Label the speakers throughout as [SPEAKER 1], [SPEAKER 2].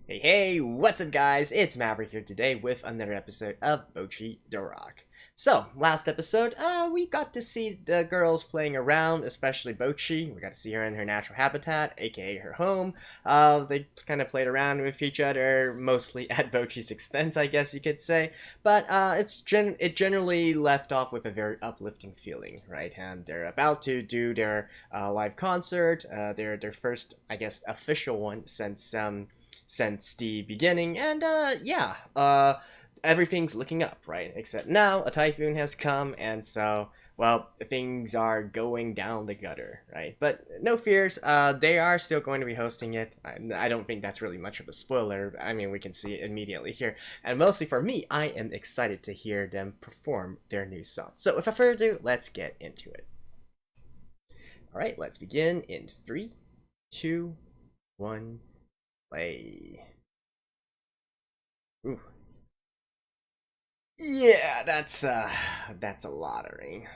[SPEAKER 1] Hey, what's up, guys? It's Maverick here today with another episode of Bocchi the Rock. So, last episode, we got to see the girls playing around, especially Bocchi. We got to see her in her natural habitat, aka her home. They kind of played around with each other, mostly at Bocchi's expense, I guess you could say. But it generally left off with a very uplifting feeling, right? And they're about to do their live concert, their first, I guess, official one since the beginning, and everything's looking up, right? Except now a typhoon has come, and so well, things are going down the gutter, right? But no fears, they are still going to be hosting it. I don't think that's really much of a spoiler. I mean, we can see it immediately here, and mostly for me, I am excited to hear them perform their new song. So, without further ado, let's get into it. All right, let's begin in three, two, one, play. Ooh. Yeah, that's a lottery.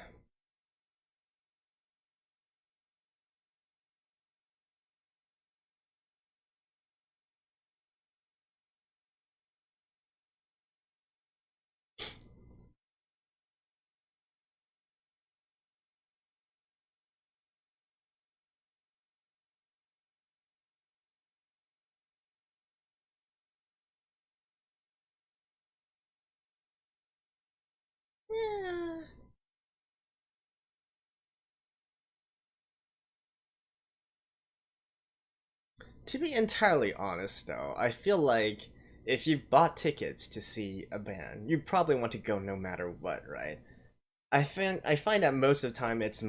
[SPEAKER 1] Yeah. To be entirely honest, though, I feel like if you bought tickets to see a band, you probably want to go no matter what, right? I find that most of the time it's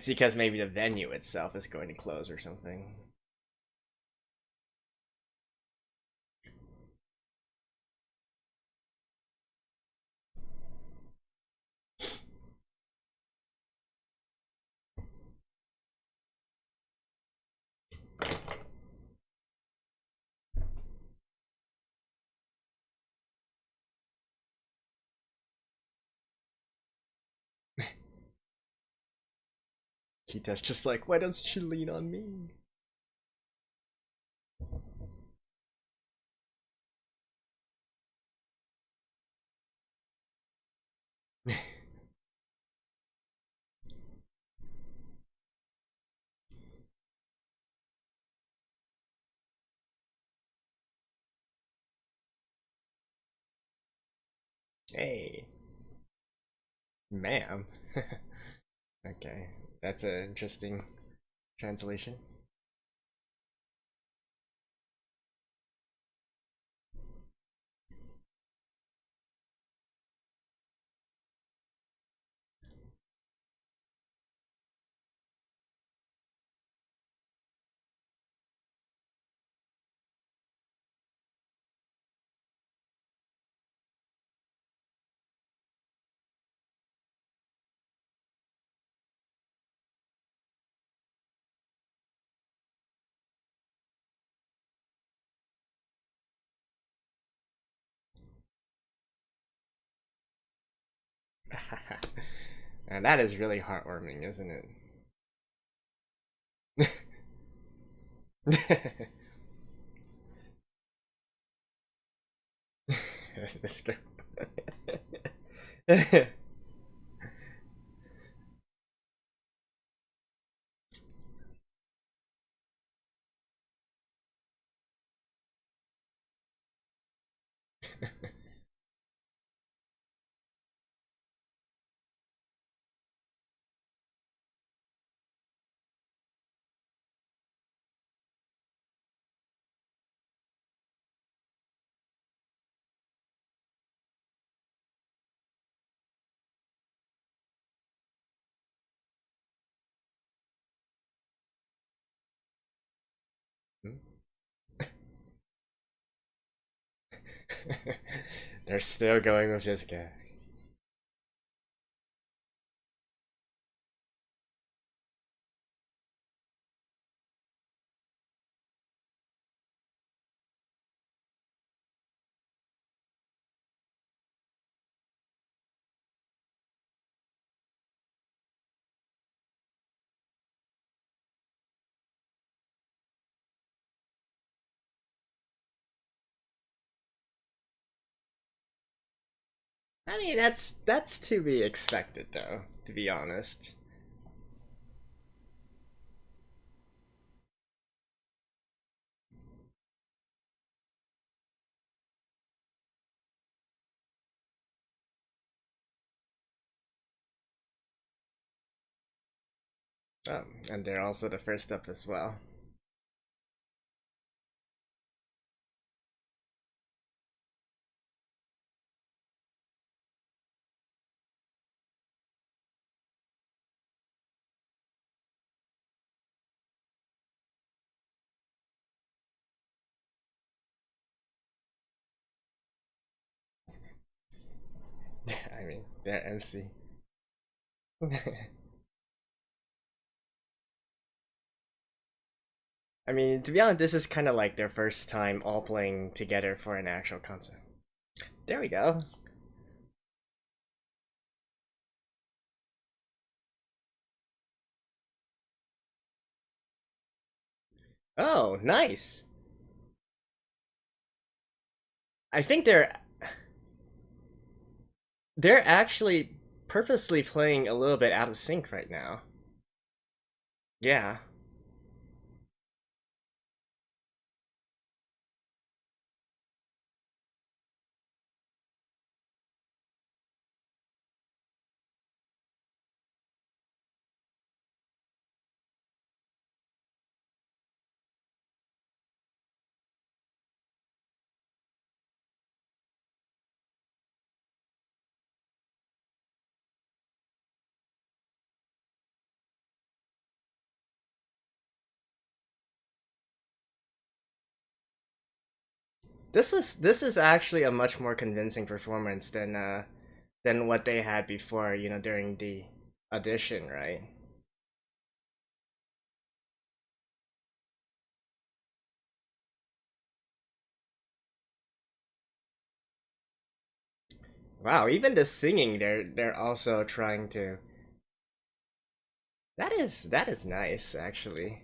[SPEAKER 1] because maybe the venue itself is going to close or something. Kita's just like, why doesn't she lean on me? Hey, ma'am. Okay, that's an interesting translation. And that is really heartwarming, isn't it? This girl. They're still going with this guy. I mean, that's to be expected, though. To be honest. And they're also the first up as well. I mean, they're MC. I mean, to be honest, this is kind of like their first time all playing together for an actual concert. There we go. Oh, nice. I think they're actually purposely playing a little bit out of sync right now. Yeah. This is actually a much more convincing performance than what they had before, during the audition, right? Wow, even the singing they're also trying to. That is nice actually.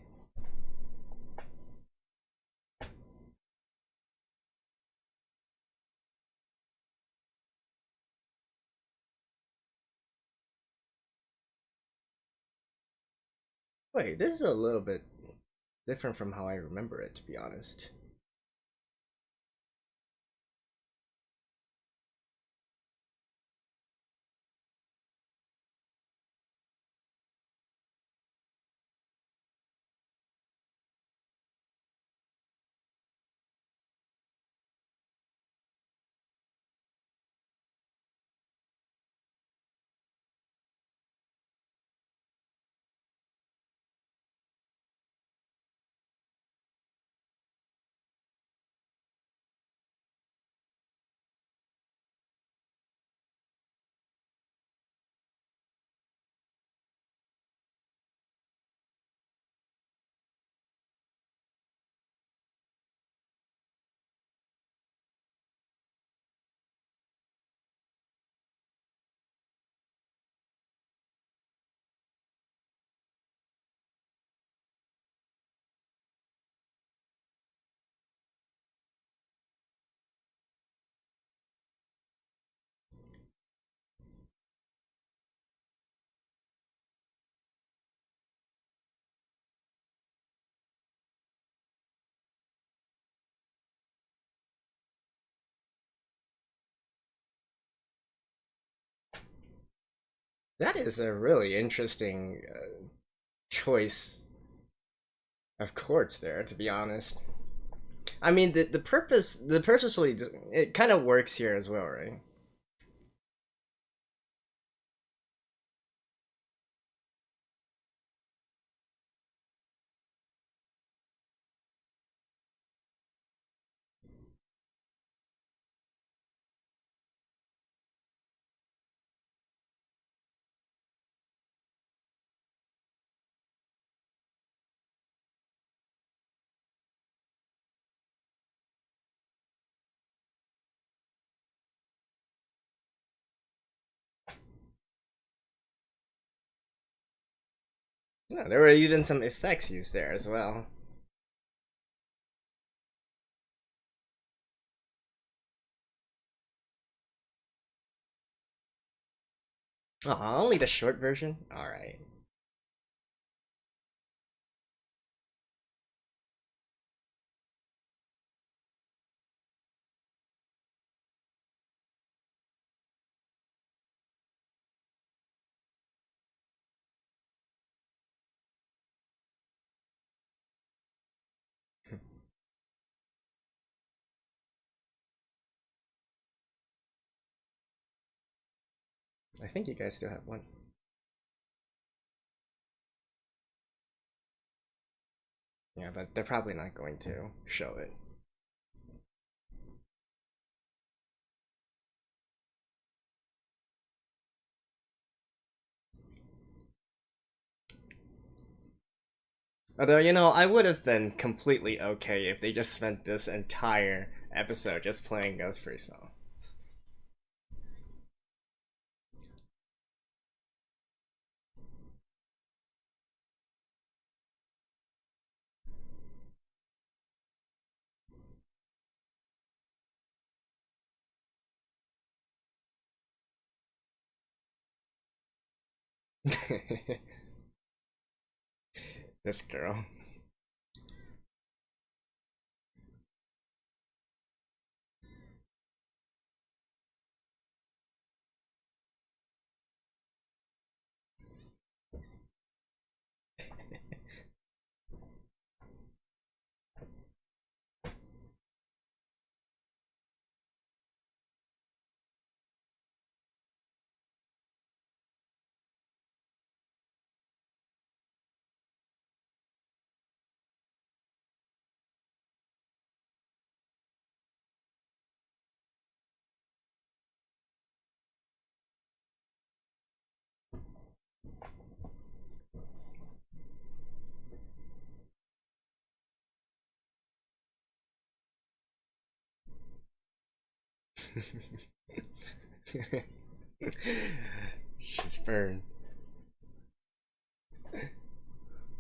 [SPEAKER 1] Wait, this is a little bit different from how I remember it, to be honest. That is a really interesting choice of chords there, to be honest. I mean, the purposefully, it kind of works here as well, right? No, there were even some effects used there as well. Oh, only the short version? Alright. I think you guys still have one. Yeah, but they're probably not going to show it. Although, I would have been completely okay if they just spent this entire episode just playing Ghost Free Song. This girl. She's burned.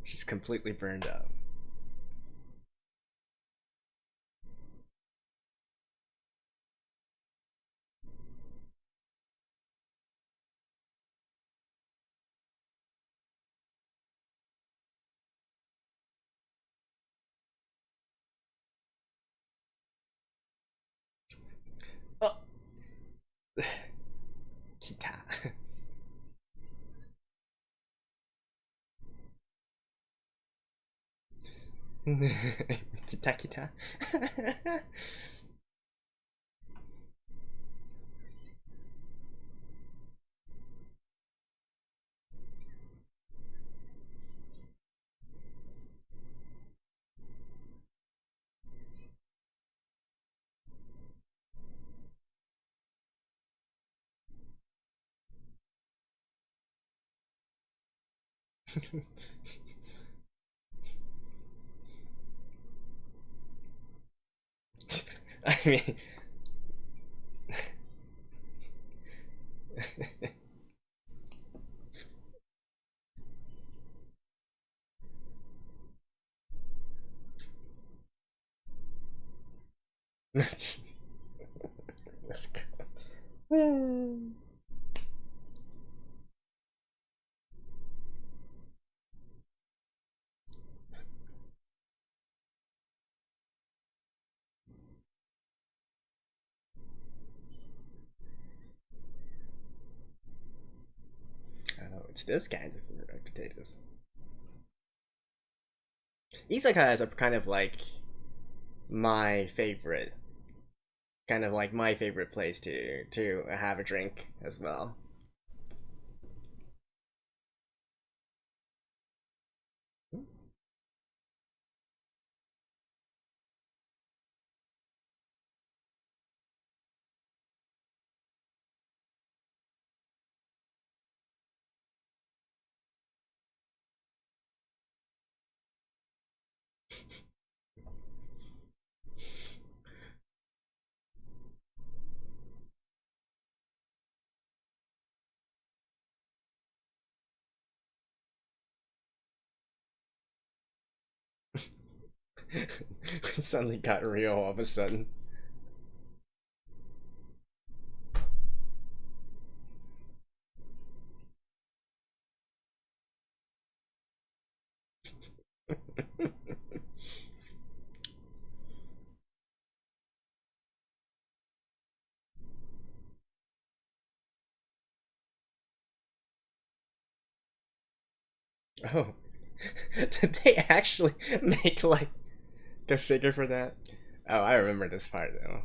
[SPEAKER 1] She's completely burned up. Oh! Kita. Kita kita. I mean, let's go. I don't know, it's this kind of potatoes. Isekai are kind of like my favorite, my favorite place to have a drink as well. It suddenly got real all of a sudden. Oh, did they actually make like the figure for that? Oh, I remember this part though.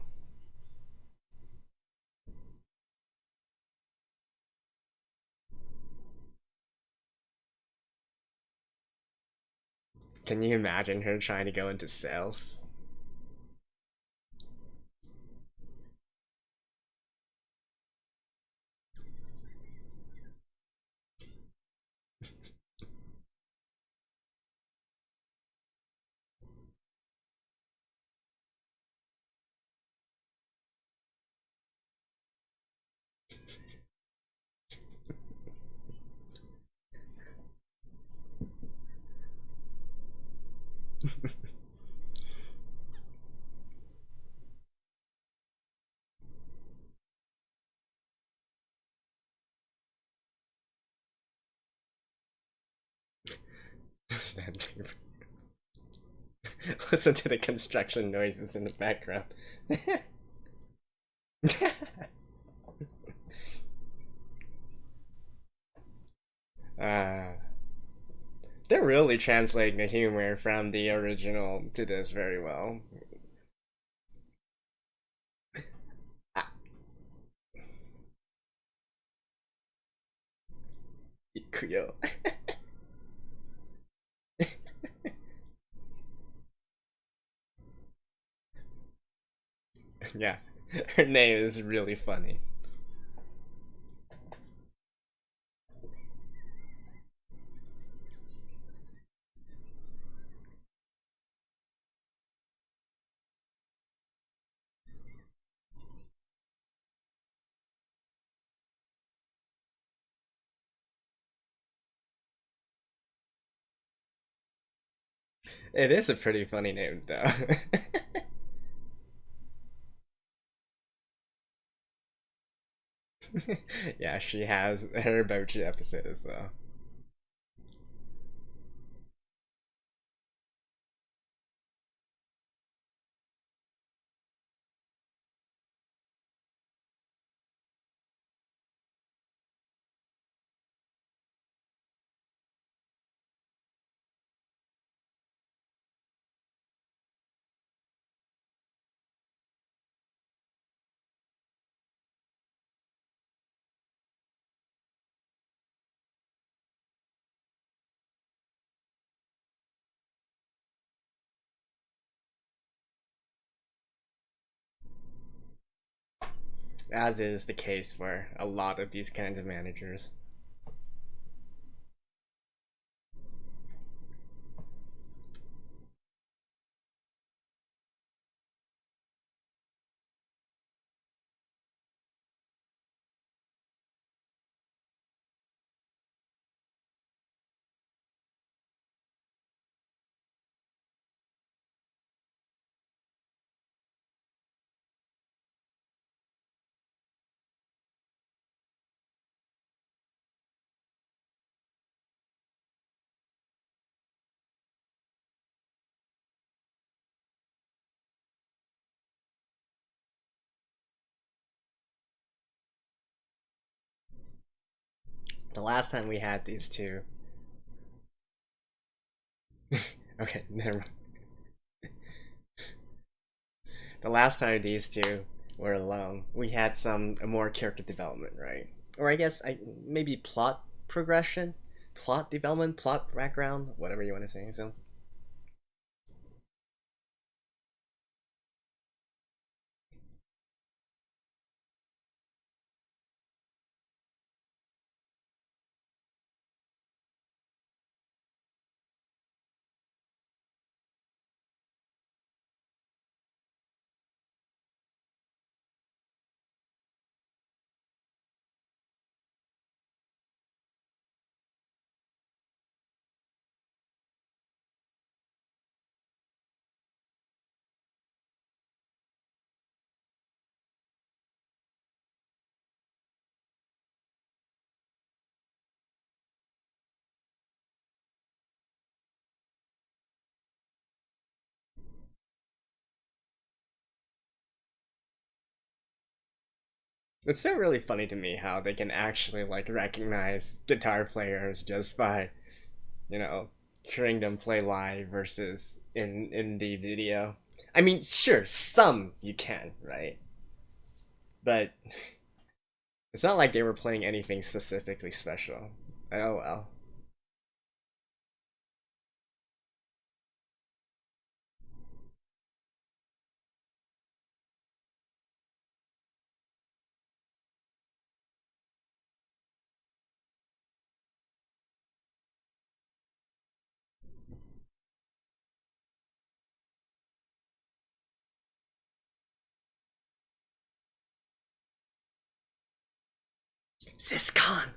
[SPEAKER 1] Can you imagine her trying to go into sales? Listen to the construction noises in the background. uh, they're really translating the humor from the original to this very well. Ah, Ikuyo. Yeah, her name is really funny. It is a pretty funny name, though. Yeah, she has her Bocchi episode as well. As is the case for a lot of these kinds of managers. The last time we had these two. Okay, never mind. The last time these two were alone, we had some more character development, right? Or I guess maybe plot progression, plot development, plot background, whatever you want to say. So It's still really funny to me how they can actually like recognize guitar players just by, you know, hearing them play live versus in the video. I mean, sure, some you can, right? But it's not like they were playing anything specifically special. Oh well. Siscon!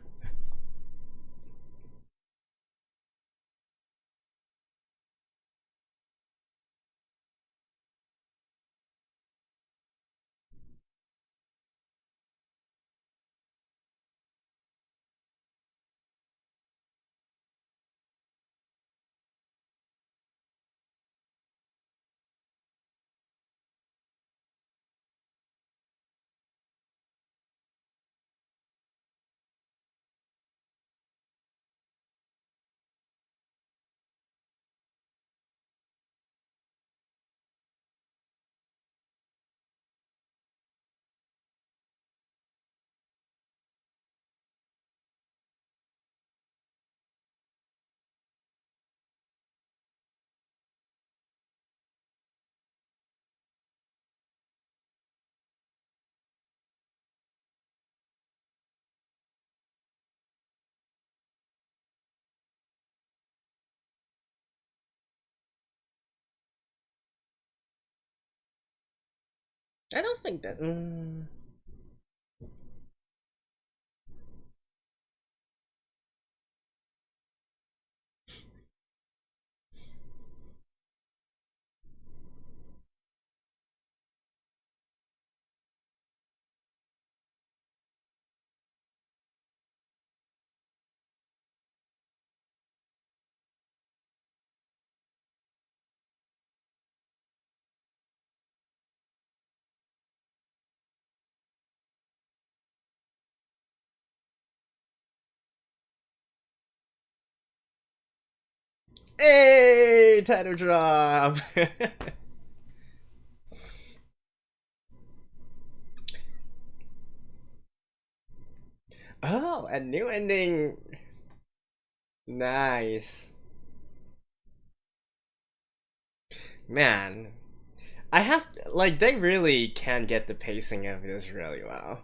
[SPEAKER 1] I don't think that. Hey, title drop. Oh, a new ending. Nice. Man, I have like they really can get the pacing of this really well.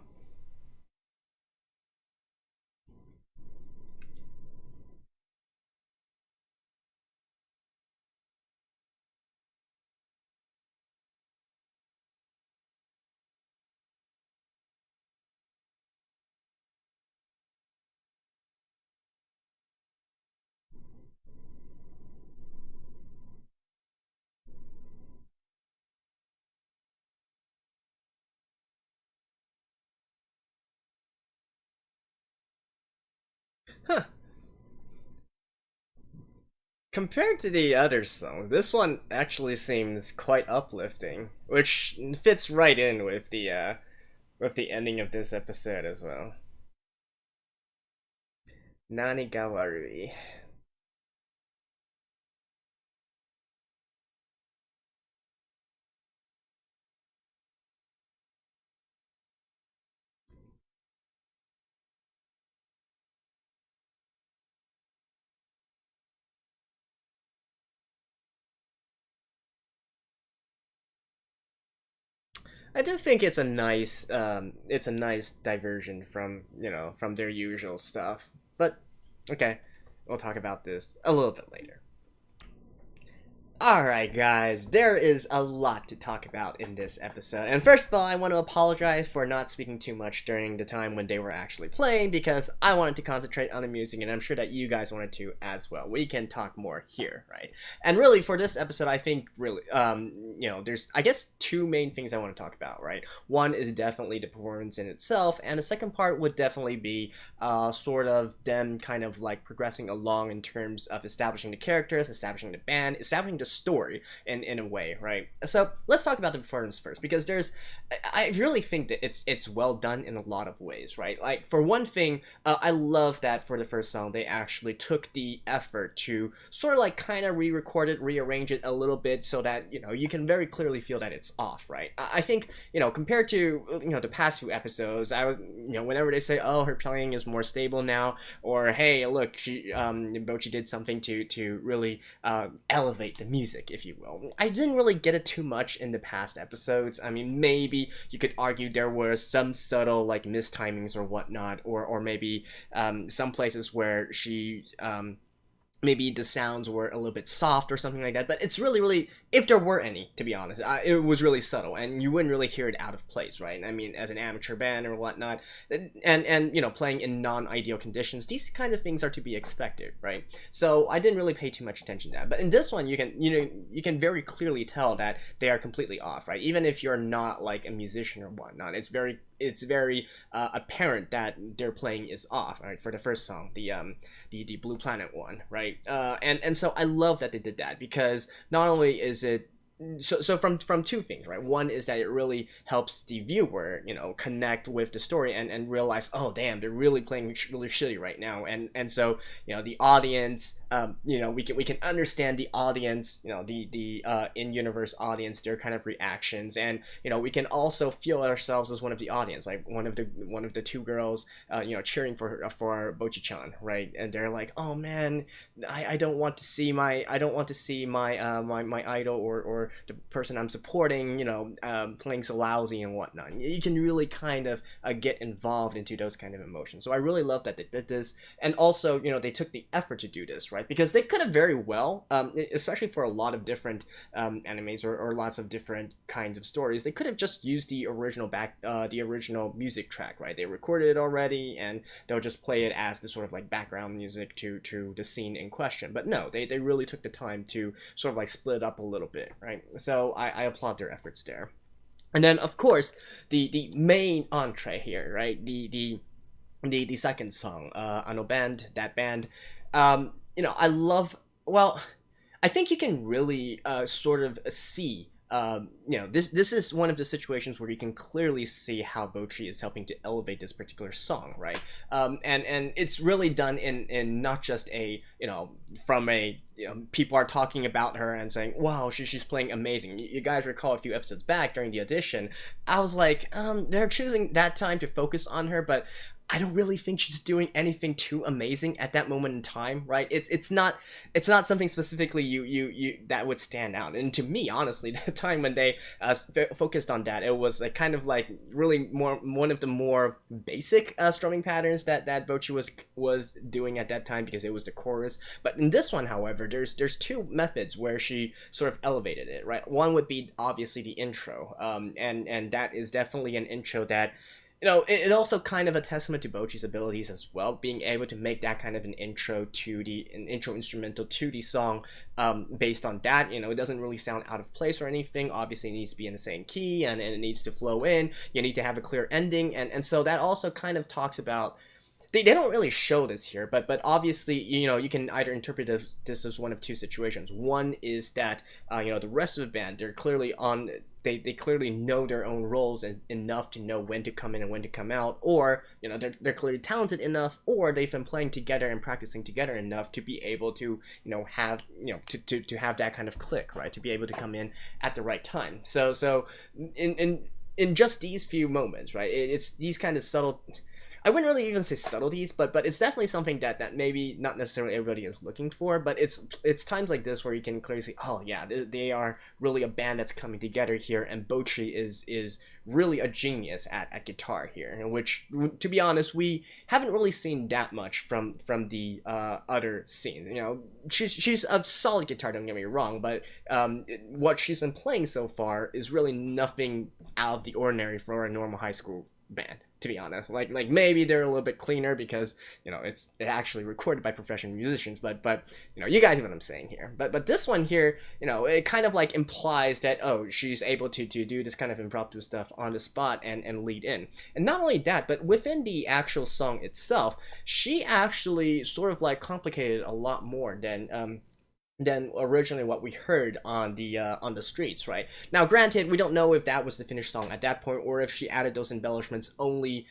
[SPEAKER 1] Huh. Compared to the other song, this one actually seems quite uplifting, which fits right in with the ending of this episode as well. Nani ga warui. I do think it's a nice diversion from from their usual stuff. But okay, we'll talk about this a little bit later. Alright, guys, there is a lot to talk about in this episode. And first of all, I want to apologize for not speaking too much during the time when they were actually playing because I wanted to concentrate on the music, and I'm sure that you guys wanted to as well. We can talk more here, right? And really, for this episode, I think really, there's, I guess, two main things I want to talk about, right? One is definitely the performance in itself, and the second part would definitely be sort of them kind of like progressing along in terms of establishing the characters, establishing the band, establishing the story in a way, right? So let's talk about the performance first, because I really think that it's well done in a lot of ways, right? Like, for one thing, I love that for the first song they actually took the effort to sort of like kind of re-record it, rearrange it a little bit, so that you can very clearly feel that it's off, right? I think compared to the past few episodes, I was whenever they say, oh, her playing is more stable now, or hey, look, she Bocchi did something to really elevate the music, if you will. I didn't really get it too much in the past episodes. I mean, maybe you could argue there were some subtle like mistimings or whatnot, or maybe some places where she maybe the sounds were a little bit soft or something like that, but it's really, if there were any, to be honest, it was really subtle, and you wouldn't really hear it out of place, right? I mean, as an amateur band or whatnot, and playing in non-ideal conditions, these kind of things are to be expected, right? So I didn't really pay too much attention to that, but in this one, you can very clearly tell that they are completely off, right? Even if you're not like a musician or whatnot, it's very apparent that their playing is off, right? For the first song, the Blue Planet one, right? And so I love that they did that, because not only is it so from two things, right? One is that it really helps the viewer, connect with the story and realize, oh damn, they're really playing really shitty right now, and so the audience, we can understand the audience, the in-universe audience, their kind of reactions, and we can also feel ourselves as one of the audience, like one of the two girls, cheering for Bocchi-chan, right? And they're like, oh man, I don't want to see my my idol or the person I'm supporting, playing so lousy and whatnot. You can really kind of get involved into those kind of emotions. So I really love that they did this, and also, they took the effort to do this, right? Because they could have very well, especially for a lot of different animes or lots of different kinds of stories, they could have just used the original music track, right? They recorded it already, and they'll just play it as the sort of like background music to the scene in question. But no, they really took the time to sort of like split it up a little bit, right? So I applaud their efforts there. And then, of course, the main entree here, right? The second song, Ano Band, That Band. I love. Well, I think you can really sort of see. This is one of the situations where you can clearly see how Bocchi is helping to elevate this particular song, right? And it's really done in not just from people are talking about her and saying, wow, she's playing amazing. You guys recall a few episodes back during the audition, I was like, they're choosing that time to focus on her, but I don't really think she's doing anything too amazing at that moment in time, right? It's not something specifically you that would stand out. And to me, honestly, the time when they focused on that, it was like kind of like really one of the more basic strumming patterns that Bocchi was doing at that time, because it was the chorus. But in this one, however, there's two methods where she sort of elevated it, right? One would be obviously the intro, and that is definitely an intro that, it also kind of a testament to Bocchi's abilities as well, being able to make that kind of an intro instrumental to the song, based on that. It doesn't really sound out of place or anything. Obviously, it needs to be in the same key, and it needs to flow in. You need to have a clear ending, and so that also kind of talks about. They don't really show this here, but obviously, you can either interpret this as one of two situations. One is that, the rest of the band, they're clearly they clearly know their own roles enough to know when to come in and when to come out, or, they're clearly talented enough, or they've been playing together and practicing together enough to be able to, have, to have that kind of click, right? To be able to come in at the right time. So in just these few moments, right? It's these kind of subtle. I wouldn't really even say subtleties, but it's definitely something that maybe not necessarily everybody is looking for, but it's times like this where you can clearly see, oh yeah, they are really a band that's coming together here, and Bocchi is really a genius at guitar here, which, to be honest, we haven't really seen that much from the other scene. She's a solid guitar, don't get me wrong, but what she's been playing so far is really nothing out of the ordinary for a normal high school band, to be honest. Like maybe they're a little bit cleaner because it's actually recorded by professional musicians, but you guys know what I'm saying here. But this one here, it kind of like implies that, oh, she's able to do this kind of impromptu stuff on the spot and lead in. And not only that, but within the actual song itself, she actually sort of like complicated a lot more than than originally what we heard on the streets, right? Now, granted, we don't know if that was the finished song at that point, or if she added those embellishments only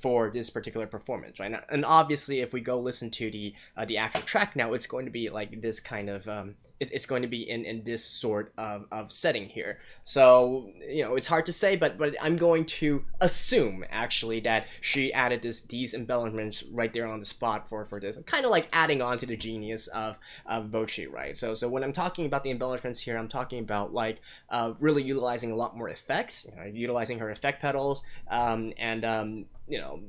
[SPEAKER 1] for this particular performance, right? Now, and obviously, if we go listen to the actual track now, it's going to be like this kind of it's going to be in this sort of setting here. So, it's hard to say, but I'm going to assume actually that she added these embellishments right there on the spot for this, kind of like adding on to the genius of Bocchi, right? So when I'm talking about the embellishments here, I'm talking about like really utilizing a lot more effects, utilizing her effect pedals, and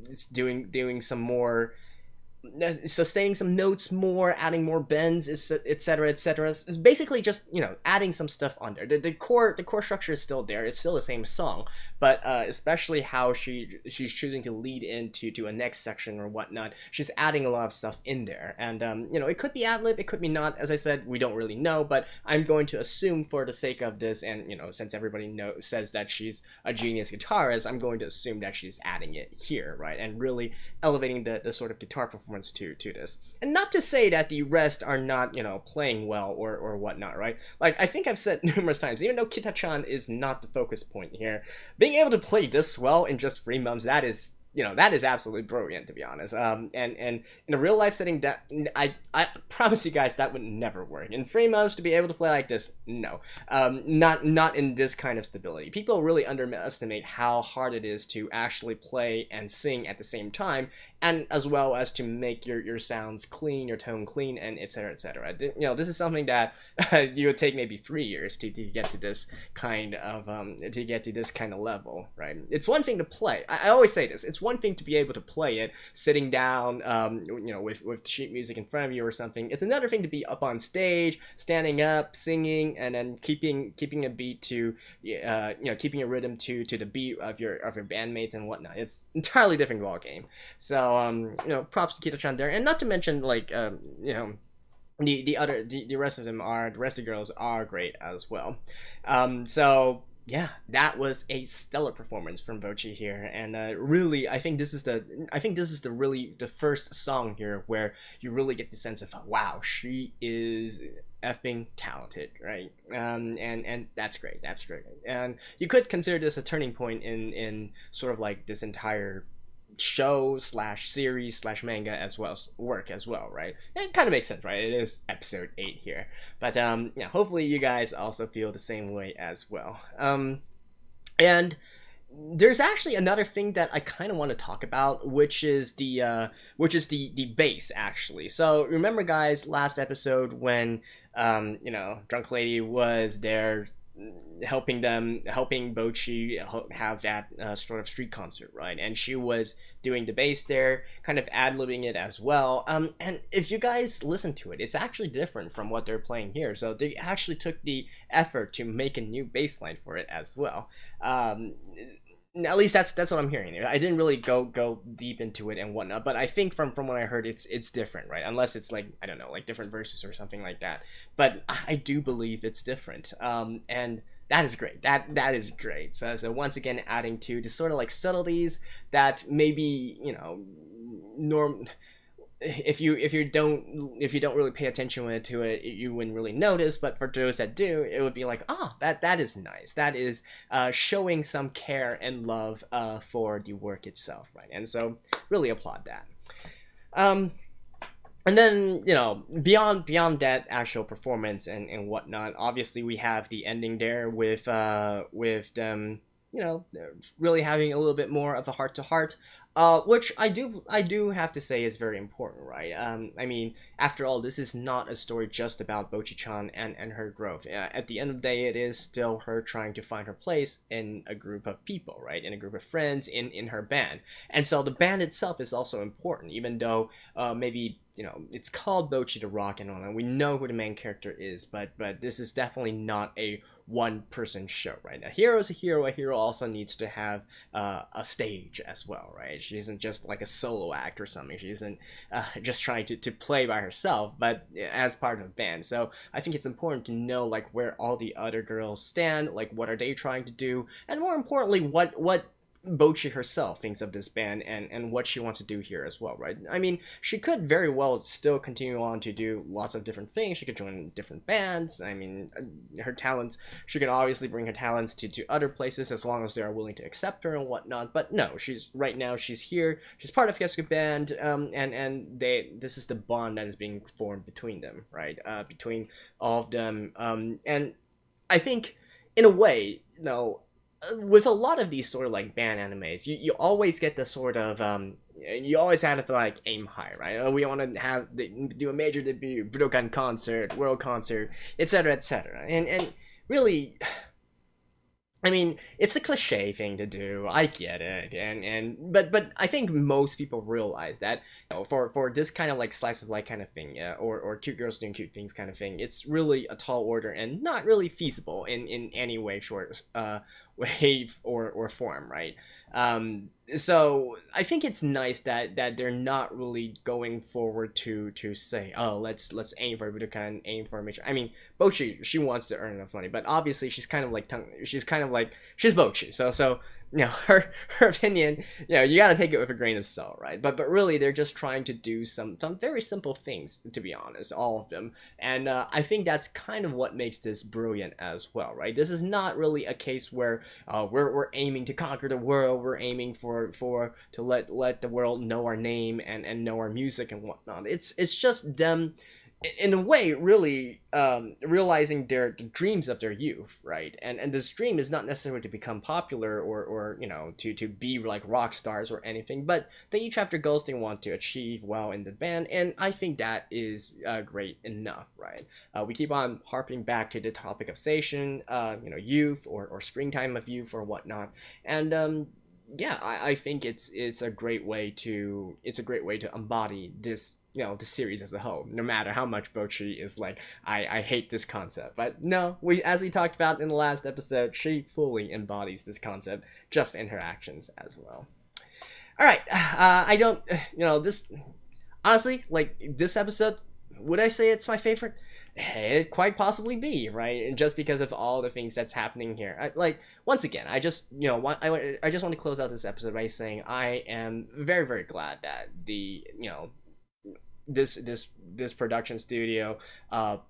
[SPEAKER 1] it's doing some more, sustaining some notes more, adding more bends, etc., etc. It's basically just adding some stuff on there. The core structure is still there. It's still the same song, but especially how she's choosing to lead into a next section or whatnot. She's adding a lot of stuff in there, and it could be ad lib, it could be not. As I said, we don't really know, but I'm going to assume for the sake of this, and since everybody says that she's a genius guitarist, I'm going to assume that she's adding it here, right, and really elevating the sort of guitar performance to this. And not to say that the rest are not playing well or whatnot, right? Like, I think I've said numerous times, even though Kita-chan is not the focus point here, being able to play this well in just 3 months, that is that is absolutely brilliant, to be honest. And in a real life setting, that I promise you guys that would never work. In 3 months to be able to play like this, no, not in this kind of stability. People really underestimate how hard it is to actually play and sing at the same time, and as well as to make your sounds clean, your tone clean, and etc., etc. This is something that you would take maybe 3 years to get to this kind of level, right? It's one thing to play. I always say this. It's one thing to be able to play it sitting down, with sheet music in front of you or something. It's another thing to be up on stage, standing up, singing, and then keeping a beat to, keeping a rhythm to the beat of your bandmates and whatnot. It's entirely different ball game. So props to Kita-chan there, and not to mention like the rest of the girls are great as well. So yeah, that was a stellar performance from Bocchi here, and really, I think this is the first song here where you really get the sense of, wow, she is effing talented, right? And that's great. And you could consider this a turning point in sort of like this entire show slash series slash manga as well work as well, right? It kind of makes sense, right? It is episode 8 here, but yeah, hopefully you guys also feel the same way as well. And there's actually another thing that I kind of want to talk about, which is the bass, actually. So remember, guys, last episode when Drunk Lady was there helping Bocchi have that sort of street concert, right? And she was doing the bass there, kind of ad-libbing it as well. And if you guys listen to it, it's actually different from what they're playing here. So they actually took the effort to make a new bass line for it as well. At least that's what I'm hearing. I didn't really go deep into it and whatnot, but I think from what I heard, it's different, right? Unless it's like, I don't know, like different verses or something like that. But I do believe it's different, and that is great. That is great. So once again, adding to the sort of like subtleties that maybe if you don't really pay attention to it, you wouldn't really notice. But for those that do, it would be like, that is nice. That is showing some care and love for the work itself, right? And so really applaud that. And then, beyond that actual performance and whatnot, obviously we have the ending there with them, really having a little bit more of a heart-to-heart, which I do have to say is very important, right? I mean, after all, this is not a story just about Bocchi-chan and her growth. At the end of the day, it is still her trying to find her place in a group of people, right? In a group of friends, in her band. And so the band itself is also important, even though maybe it's called Bocchi the Rock and all that. We know who the main character is, but this is definitely not a one-person show, right? A hero is a hero. A hero also needs to have a stage as well, right? She isn't just like a solo act or something. She isn't just trying to play by herself, but as part of a band. So I think it's important to know like where all the other girls stand, like what are they trying to do, and more importantly, what Bocchi herself thinks of this band and what she wants to do here as well, right? I mean, she could very well still continue on to do lots of different things. She could join different bands. I mean, her talents, she can obviously bring her talents to other places as long as they are willing to accept her and whatnot. But no, right now she's here. She's part of Kesuke band, and this is the bond that is being formed between them, right? Between all of them, and I think in a way, with a lot of these sort of like band animes, you always get the sort of you always have to like aim high, right? We want to do a major debut, Budokan concert, world concert, etc., etc. And really, I mean, it's a cliche thing to do. I get it, but I think most people realize that for this kind of like slice of life kind of thing, or cute girls doing cute things kind of thing, it's really a tall order and not really feasible in any way, short wave or form, right? So I think it's nice that they're not really going forward to say, oh, let's aim for Budokan, aim for a major. I mean, Bocchi, she wants to earn enough money, but obviously she's Bocchi, so her opinion, you gotta take it with a grain of salt, right? But really, they're just trying to do some very simple things, to be honest, all of them, and I think that's kind of what makes this brilliant as well, right? This is not really a case where we're aiming to conquer the world, we're aiming to let the world know our name and know our music and whatnot. It's just them, in a way, really realizing the dreams of their youth, right? And this dream is not necessarily to become popular or to be like rock stars or anything, but they each have their goals they want to achieve while in the band, and I think that is great enough, right? We keep on harping back to the topic of seishun, youth or springtime of youth or whatnot, and yeah, I think it's a great way to embody this, the series as a whole, no matter how much Bocchi is like, I hate this concept. But no, as we talked about in the last episode, she fully embodies this concept just in her actions as well. All right, I don't, this, honestly, like, this episode, would I say it's my favorite? It quite possibly be, right? Just because of all the things that's happening here. Once again, I just want to close out this episode by saying I am very, very glad that this production studio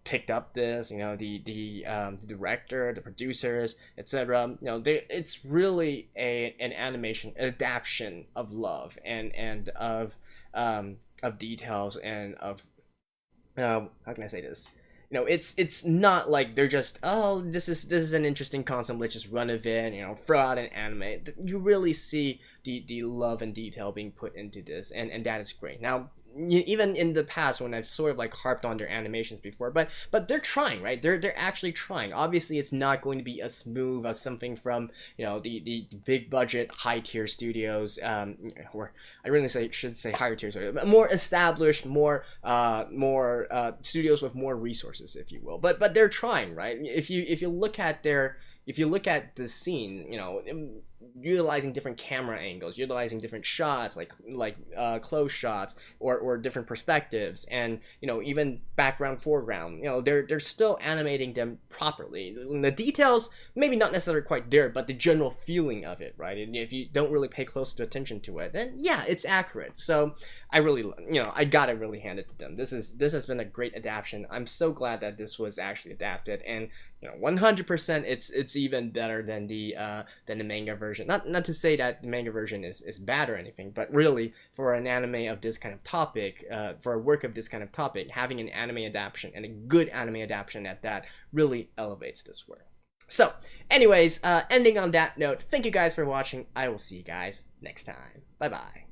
[SPEAKER 1] picked up this, the director, the producers, etc. It's really an animation adaptation of love and of details and of how can I say this? It's not like they're just, oh, this is an interesting concept, let's just run with it, throw out an anime. You really see the love and detail being put into this, and that is great. Now, even in the past when I've sort of like harped on their animations before, but they're trying, right? They're actually trying. Obviously, it's not going to be as smooth as something from the big budget high tier studios, or I really should say higher tiers, more established, more studios with more resources, if you will. But they're trying, right? If you look at the scene, utilizing different camera angles, utilizing different shots, like close shots or different perspectives, and even background, foreground, they're still animating them properly. The details maybe not necessarily quite there, but the general feeling of it, right? And if you don't really pay close attention to it, then yeah, it's accurate. So I really, I gotta really hand it to them. This has been a great adaptation. I'm so glad that this was actually adapted, and 100% it's even better than the manga version. Not to say that the manga version is bad or anything, but really for an anime of this kind of topic, for a work of this kind of topic, having an anime adaptation, and a good anime adaptation at that, really elevates this work. So anyways, ending on that note, thank you guys for watching. I will see you guys next time. Bye bye.